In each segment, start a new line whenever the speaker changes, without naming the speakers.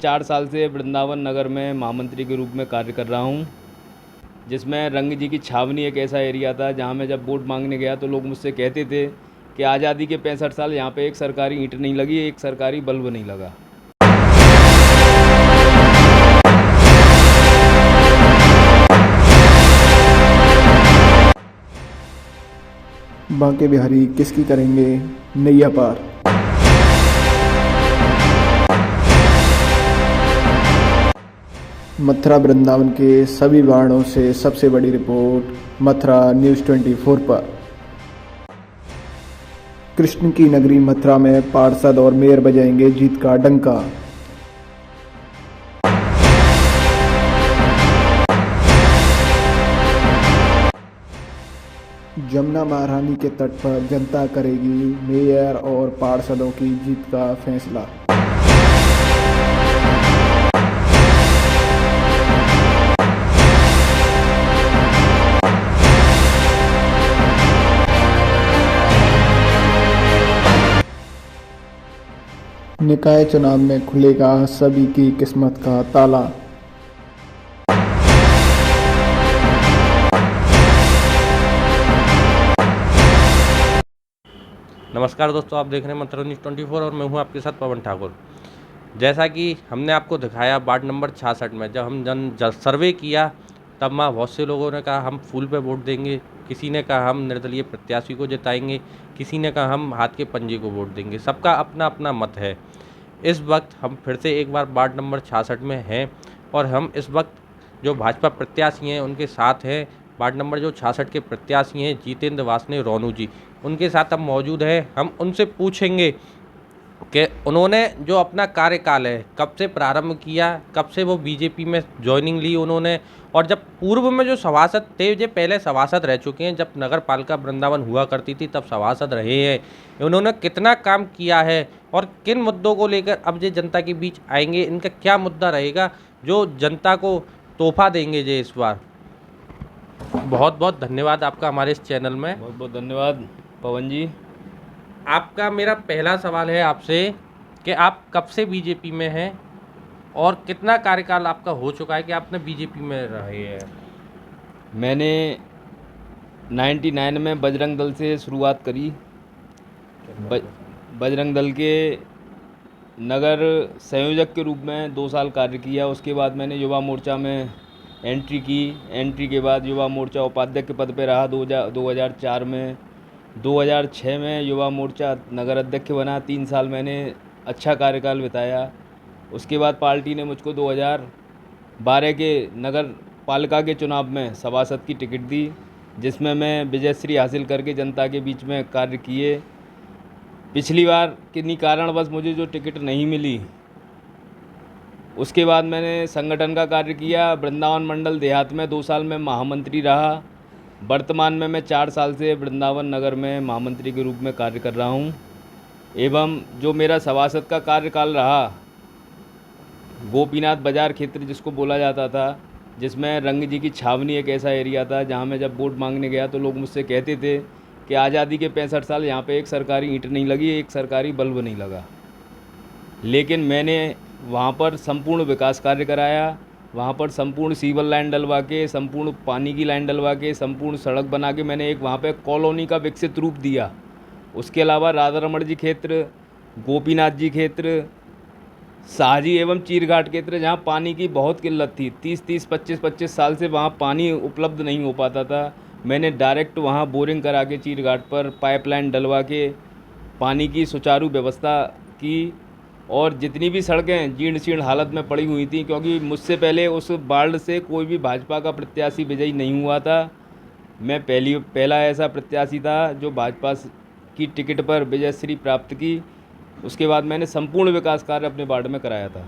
4 साल से वृंदावन नगर में महामंत्री के रूप में कार्य कर रहा हूँ, जिसमें रंग जी की छावनी एक ऐसा एरिया था जहाँ मैं जब वोट मांगने गया तो लोग मुझसे कहते थे कि आज़ादी के 65 साल यहाँ पे एक सरकारी ईंट नहीं लगी, एक सरकारी बल्ब नहीं लगा।
बांके बिहारी किसकी करेंगे नैया पार। मथुरा वृंदावन के सभी वार्डों से सबसे बड़ी रिपोर्ट मथुरा न्यूज़ 24 पर। कृष्ण की नगरी मथुरा में पार्षद और मेयर बजाएंगे जीत का डंका। जमुना महारानी के तट पर जनता करेगी मेयर और पार्षदों की जीत का फैसला। निकाय चुनाव में खुलेगा सभी की किस्मत का ताला।
नमस्कार दोस्तों, आप देख रहे हैं मथुरा न्यूज़ 24 और मैं हूं आपके साथ पवन ठाकुर। जैसा कि हमने आपको दिखाया वार्ड नंबर 66 में जब हम जन सर्वे किया तब वहाँ बहुत से लोगों ने कहा हम फूल पे वोट देंगे, किसी ने कहा हम निर्दलीय प्रत्याशी को जिताएंगे, किसी ने कहा हम हाथ के पंजे को वोट देंगे। सबका अपना अपना मत है। इस वक्त हम फिर से एक बार वार्ड नंबर 66 में हैं और हम इस वक्त जो भाजपा प्रत्याशी हैं उनके साथ हैं। वार्ड नंबर जो 66 के प्रत्याशी हैं जितेंद्र वासने रोनू जी, उनके साथ हम मौजूद हैं। हम उनसे पूछेंगे कि उन्होंने जो अपना कार्यकाल है कब से प्रारंभ किया, कब से वो बीजेपी में ज्वाइनिंग ली उन्होंने, और जब पूर्व में जो सभासद थे, जो पहले सभासद रह चुके हैं, जब नगर पालिका वृंदावन हुआ करती थी तब सभासद रहे हैं, उन्होंने कितना काम किया है और किन मुद्दों को लेकर अब जे जनता के बीच आएंगे, इनका क्या मुद्दा रहेगा जो जनता को तोहफा देंगे जे इस बार। बहुत बहुत धन्यवाद आपका हमारे इस चैनल में।
बहुत बहुत धन्यवाद पवन जी।
आपका मेरा पहला सवाल है आपसे कि आप कब से बीजेपी में हैं और कितना कार्यकाल आपका हो चुका है कि आपने बीजेपी में रहे हैं।
मैंने 99 में बजरंग दल से शुरुआत करी। बजरंग दल के नगर संयोजक के रूप में 2 साल कार्य किया। उसके बाद मैंने युवा मोर्चा में एंट्री की। एंट्री के बाद युवा मोर्चा उपाध्यक्ष के पद पे रहा 2004 में। 2006 में युवा मोर्चा नगर अध्यक्ष बना। 3 साल मैंने अच्छा कार्यकाल बिताया। उसके बाद पार्टी ने मुझको 2012 के नगर पालिका के चुनाव में सभासद की टिकट दी, जिसमें मैं विजयश्री हासिल करके जनता के बीच में कार्य किए। पिछली बार किन्हीं कारणवश मुझे जो टिकट नहीं मिली, उसके बाद मैंने संगठन का कार्य किया। वृंदावन मंडल देहात में 2 साल में महामंत्री रहा। वर्तमान में मैं 4 साल से वृंदावन नगर में महामंत्री के रूप में कार्य कर रहा हूं। एवं जो मेरा सभासद का कार्यकाल रहा, गोपीनाथ बाजार क्षेत्र जिसको बोला जाता था, जिसमें रंग जी की छावनी एक ऐसा एरिया था जहां मैं जब वोट मांगने गया तो लोग मुझसे कहते थे कि आज़ादी के 65 साल यहाँ पे एक सरकारी ईंट नहीं लगी, एक सरकारी बल्ब नहीं लगा। लेकिन मैंने वहाँ पर संपूर्ण विकास कार्य कराया। वहाँ पर संपूर्ण सीवर लाइन डलवा के, संपूर्ण पानी की लाइन डलवा के, संपूर्ण सड़क बना के मैंने एक वहाँ पे कॉलोनी का विकसित रूप दिया। उसके अलावा राधा रमण जी क्षेत्र, गोपीनाथ जी क्षेत्र, शाहजी एवं चीरघाट क्षेत्र जहाँ पानी की बहुत किल्लत थी, 30-30, 25-25 साल से वहाँ पानी उपलब्ध नहीं हो पाता था, मैंने डायरेक्ट वहाँ बोरिंग करा के चीरघाट पर पाइपलाइन डलवा के पानी की सुचारू व्यवस्था की। और जितनी भी सड़कें जीर्ण शीर्ण हालत में पड़ी हुई थी, क्योंकि मुझसे पहले उस वार्ड से कोई भी भाजपा का प्रत्याशी विजयी नहीं हुआ था। मैं पहला ऐसा प्रत्याशी था जो भाजपा की टिकट पर विजयश्री प्राप्त की। उसके बाद मैंने संपूर्ण विकास कार्य अपने वार्ड में कराया था।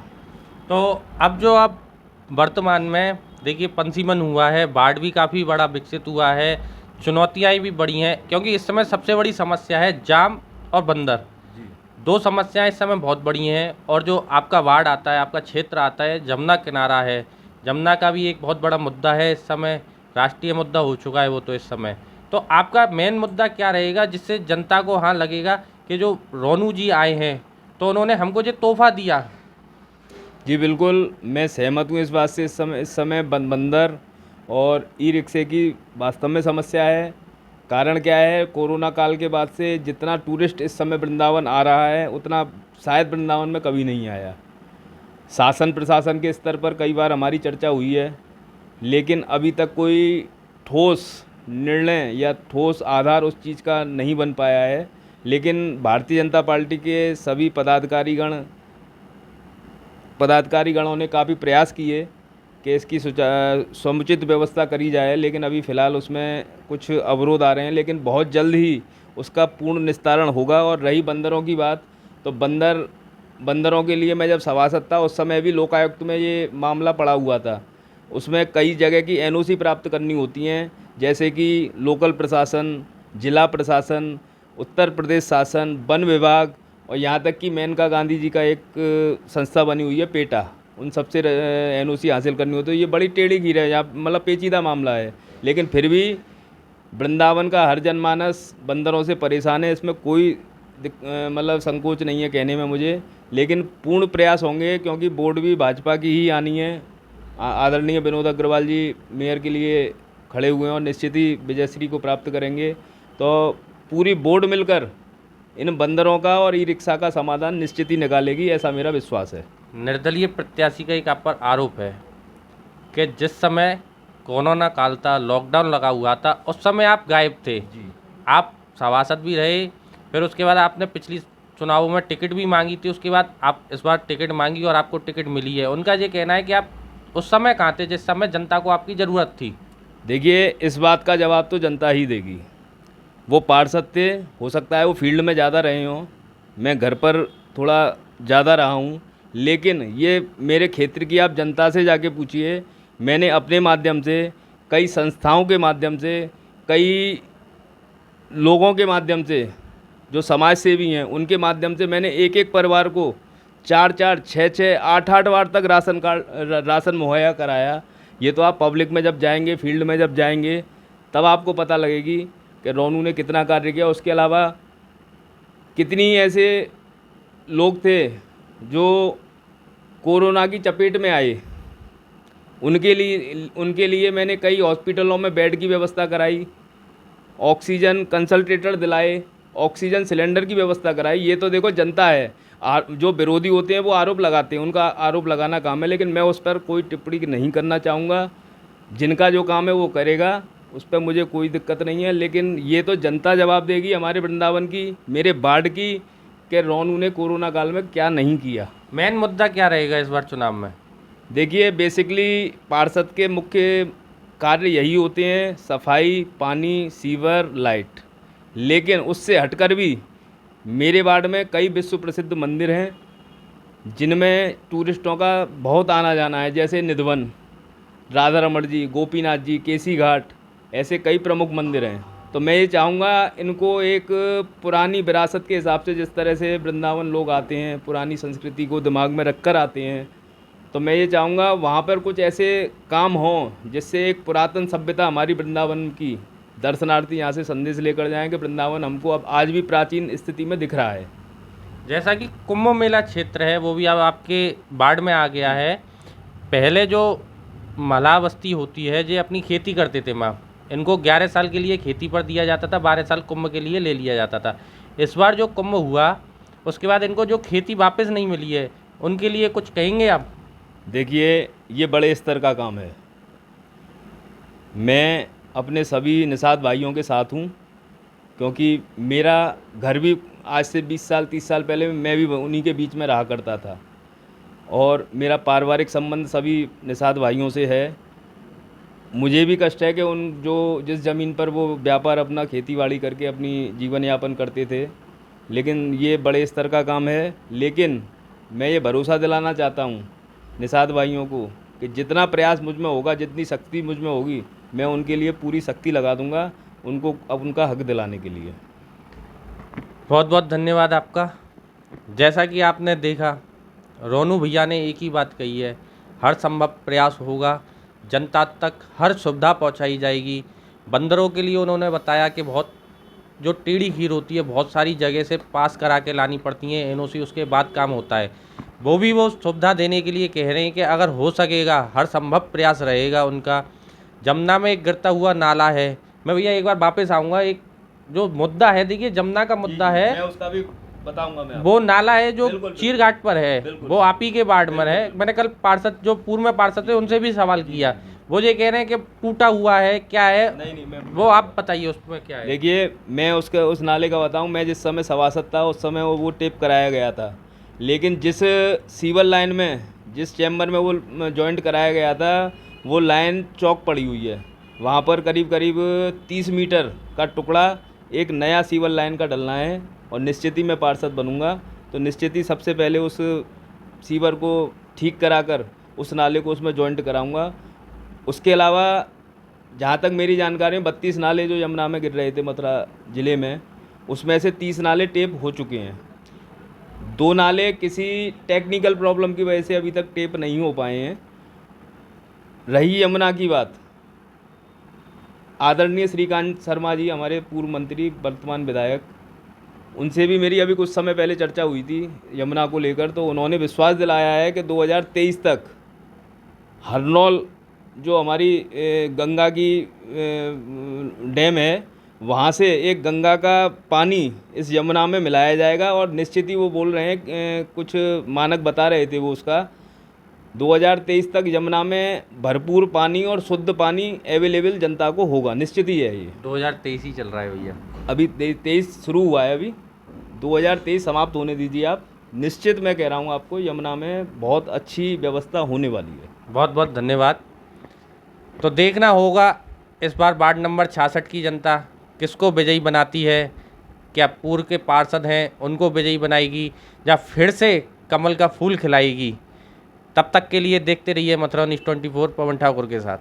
तो अब जो आप वर्तमान में देखिए पंसीमन हुआ है, वार्ड भी काफ़ी बड़ा विकसित हुआ है, चुनौतियाँ भी बड़ी हैं, क्योंकि इस समय सबसे बड़ी समस्या है जाम और बंदर। 2 समस्याएं इस समय बहुत बड़ी हैं। और जो आपका वार्ड आता है, आपका क्षेत्र आता है, जमुना किनारा है, जमुना का भी एक बहुत बड़ा मुद्दा है इस समय, राष्ट्रीय मुद्दा हो चुका है वो तो इस समय। तो आपका मेन मुद्दा क्या रहेगा जिससे जनता को हाँ लगेगा कि जो रोनू जी आए हैं तो उन्होंने हमको जो तोहफा दिया।
जी बिल्कुल, मैं सहमत हूँ इस बात से। इस समय बंदर और ई रिक्शे की वास्तव में समस्या है। कारण क्या है, कोरोना काल के बाद से जितना टूरिस्ट इस समय वृंदावन आ रहा है उतना शायद वृंदावन में कभी नहीं आया। शासन प्रशासन के स्तर पर कई बार हमारी चर्चा हुई है, लेकिन अभी तक कोई ठोस निर्णय या ठोस आधार उस चीज़ का नहीं बन पाया है। लेकिन भारतीय जनता पार्टी के सभी पदाधिकारीगणों ने काफ़ी प्रयास किए कि इसकी समुचित व्यवस्था करी जाए, लेकिन अभी फ़िलहाल उसमें कुछ अवरोध आ रहे हैं। लेकिन बहुत जल्द ही उसका पूर्ण निस्तारण होगा। और रही बंदरों की बात, तो बंदरों के लिए मैं जब सभासद था उस समय भी लोकायुक्त में ये मामला पड़ा हुआ था। उसमें कई जगह की एनओसी प्राप्त करनी होती हैं, जैसे कि लोकल प्रशासन, जिला प्रशासन, उत्तर प्रदेश शासन, वन विभाग, और यहाँ तक कि मेनका गांधी जी का एक संस्था बनी हुई है पेटा, उन सबसे एनओसी हासिल करनी होती है। ये बड़ी टेढ़ी गिर है, यहाँ मतलब पेचीदा मामला है। लेकिन फिर भी वृंदावन का हर जनमानस बंदरों से परेशान है। इसमें कोई मतलब संकोच नहीं है कहने में मुझे, लेकिन पूर्ण प्रयास होंगे, क्योंकि बोर्ड भी भाजपा की ही आनी है। आदरणीय विनोद अग्रवाल जी मेयर के लिए खड़े हुए हैं और निश्चित ही विजयश्री को प्राप्त करेंगे। तो पूरी बोर्ड मिलकर इन बंदरों का और ई रिक्शा का समाधान निश्चित ही निकालेगी, ऐसा मेरा विश्वास है।
निर्दलीय प्रत्याशी का एक आप पर आरोप है कि जिस समय कोरोना काल था, लॉकडाउन लगा हुआ था, उस समय आप गायब थे। आप सभासद भी रहे, फिर उसके बाद आपने पिछली चुनावों में टिकट भी मांगी थी, उसके बाद आप इस बार टिकट मांगी और आपको टिकट मिली है। उनका ये कहना है कि आप उस समय कहाँ थे जिस समय जनता को आपकी ज़रूरत थी।
देखिए, इस बात का जवाब तो जनता ही देगी। वो पार्षद थे, हो सकता है वो फील्ड में ज़्यादा रहे हों, मैं घर पर थोड़ा ज़्यादा रहा हूँ, लेकिन ये मेरे क्षेत्र की आप जनता से जाके पूछिए। मैंने अपने माध्यम से, कई संस्थाओं के माध्यम से, कई लोगों के माध्यम से, जो समाज सेवी हैं उनके माध्यम से, मैंने एक एक परिवार को 4-4, 6-6, 8-8 बार तक राशन मुहैया कराया। ये तो आप पब्लिक में जब जाएंगे, फील्ड में जब जाएंगे, तब आपको पता लगेगी कि रोनू ने कितना कार्य किया। उसके अलावा कितनी ऐसे लोग थे जो कोरोना की चपेट में आए, उनके लिए मैंने कई हॉस्पिटलों में बेड की व्यवस्था कराई, ऑक्सीजन कंसल्ट्रेटर दिलाए, ऑक्सीजन सिलेंडर की व्यवस्था कराई। ये तो देखो जनता है। जो विरोधी होते हैं वो आरोप लगाते हैं, उनका आरोप लगाना काम है, लेकिन मैं उस पर कोई टिप्पणी नहीं करना चाहूँगा। जिनका जो काम है वो करेगा, उस पर मुझे कोई दिक्कत नहीं है। लेकिन ये तो जनता जवाब देगी हमारे वृंदावन की, मेरे वार्ड की, कि रोनू ने कोरोना काल में क्या नहीं किया।
मेन मुद्दा क्या रहेगा इस बार चुनाव में?
देखिए, बेसिकली पार्षद के मुख्य कार्य यही होते हैं, सफाई, पानी, सीवर, लाइट। लेकिन उससे हटकर भी मेरे वार्ड में कई विश्व प्रसिद्ध मंदिर हैं जिनमें टूरिस्टों का बहुत आना जाना है, जैसे निधवन, राधा रमण जी, गोपीनाथ जी, केसी घाट, ऐसे कई प्रमुख मंदिर हैं। तो मैं ये चाहूँगा इनको एक पुरानी विरासत के हिसाब से, जिस तरह से वृंदावन लोग आते हैं, पुरानी संस्कृति को दिमाग में रख कर आते हैं, तो मैं ये चाहूँगा वहाँ पर कुछ ऐसे काम हों जिससे एक पुरातन सभ्यता हमारी वृंदावन की दर्शनार्थी यहाँ से संदेश लेकर जाएं कि वृंदावन हमको अब आज भी प्राचीन स्थिति में दिख रहा है।
जैसा कि कुंभ मेला क्षेत्र है वो भी अब आपके वार्ड में आ गया है। पहले जो मल्लाह बस्ती होती है, ये अपनी खेती करते थे माँ, इनको 11 साल के लिए खेती पर दिया जाता था, 12 साल कुंभ के लिए ले लिया जाता था। इस बार जो कुंभ हुआ उसके बाद इनको जो खेती वापस नहीं मिली है, उनके लिए कुछ कहेंगे आप?
देखिए, ये बड़े स्तर का काम है। मैं अपने सभी निषाद भाइयों के साथ हूँ, क्योंकि मेरा घर भी आज से 20 साल 30 साल पहले मैं भी उन्हीं के बीच में रहा करता था, और मेरा पारिवारिक संबंध सभी निषाद भाइयों से है। मुझे भी कष्ट है कि जिस ज़मीन पर वो व्यापार अपना खेतीबाड़ी करके अपनी जीवन यापन करते थे, लेकिन ये बड़े स्तर का काम है। लेकिन मैं ये भरोसा दिलाना चाहता हूँ निषाद भाइयों को कि जितना प्रयास मुझ में होगा, जितनी शक्ति मुझ में होगी, मैं उनके लिए पूरी शक्ति लगा दूंगा, उनको अब उनका हक दिलाने के लिए।
बहुत बहुत धन्यवाद आपका। जैसा कि आपने देखा, रोनू भैया ने एक ही बात कही है, हर संभव प्रयास होगा, जनता तक हर सुविधा पहुंचाई जाएगी। बंदरों के लिए उन्होंने बताया कि बहुत जो टेढ़ी खीर होती है बहुत सारी जगह से पास करा के लानी पड़ती है, एनओसी, उसके बाद काम होता है। वो भी वो सुविधा देने के लिए कह रहे हैं कि अगर हो सकेगा हर संभव प्रयास रहेगा उनका। जमुना में एक गिरता हुआ नाला है, मैं भैया एक बार वापस आऊँगा, एक जो मुद्दा है देखिए जमुना का मुद्दा है,
मैं उसका भी बताऊंगा मैं
वो नाला है जो
बिल्कुल,
चीर घाट पर है,
बिल्कुल,
वो आप ही के वार्ड में है। मैंने कल पार्षद जो पूर्व में पार्षद थे उनसे भी सवाल किया, वो ये कह रहे हैं कि टूटा हुआ है, क्या है,
नहीं मैं
वो आप बताइए उसमें क्या है।
देखिए, मैं उस नाले का बताऊं, मैं जिस समय सभासद था उस समय वो टेप कराया गया था, लेकिन जिस सीवर लाइन में, जिस चैम्बर में वो जॉइंट कराया गया था, वो लाइन चौक पड़ी हुई है। वहाँ पर करीब करीब 30 मीटर का टुकड़ा एक नया सीवर लाइन का डलना है, और निश्चित ही मैं पार्षद बनूंगा तो निश्चित ही सबसे पहले उस सीवर को ठीक कराकर उस नाले को उसमें जॉइंट कराऊंगा। उसके अलावा जहाँ तक मेरी जानकारी में 32 नाले जो यमुना में गिर रहे थे मथुरा ज़िले में, उसमें से 30 नाले टेप हो चुके हैं। 2 नाले किसी टेक्निकल प्रॉब्लम की वजह से अभी तक टेप नहीं हो पाए हैं। रही यमुना की बात, आदरणीय श्रीकांत शर्मा जी, हमारे पूर्व मंत्री वर्तमान विधायक, उनसे भी मेरी अभी कुछ समय पहले चर्चा हुई थी यमुना को लेकर, तो उन्होंने विश्वास दिलाया है कि 2023 तक हरनौल जो हमारी गंगा की डैम है, वहाँ से एक गंगा का पानी इस यमुना में मिलाया जाएगा, और निश्चित ही वो बोल रहे हैं, कुछ मानक बता रहे थे वो उसका, 2023 तक यमुना में भरपूर पानी और शुद्ध पानी अवेलेबल जनता को होगा, निश्चित ही है ये।
2023 ही चल रहा है भैया,
अभी 23 शुरू हुआ है, अभी 2023 समाप्त होने दीजिए आप। निश्चित मैं कह रहा हूँ आपको, यमुना में बहुत अच्छी व्यवस्था होने वाली है।
बहुत बहुत धन्यवाद। तो देखना होगा इस बार वार्ड नंबर 66 की जनता किसको विजयी बनाती है, क्या पूर्व के पार्षद हैं उनको विजयी बनाएगी या फिर से कमल का फूल खिलाएगी। तब तक के लिए देखते रहिए मथुरा न्यूज़ 24 पवन ठाकुर के साथ।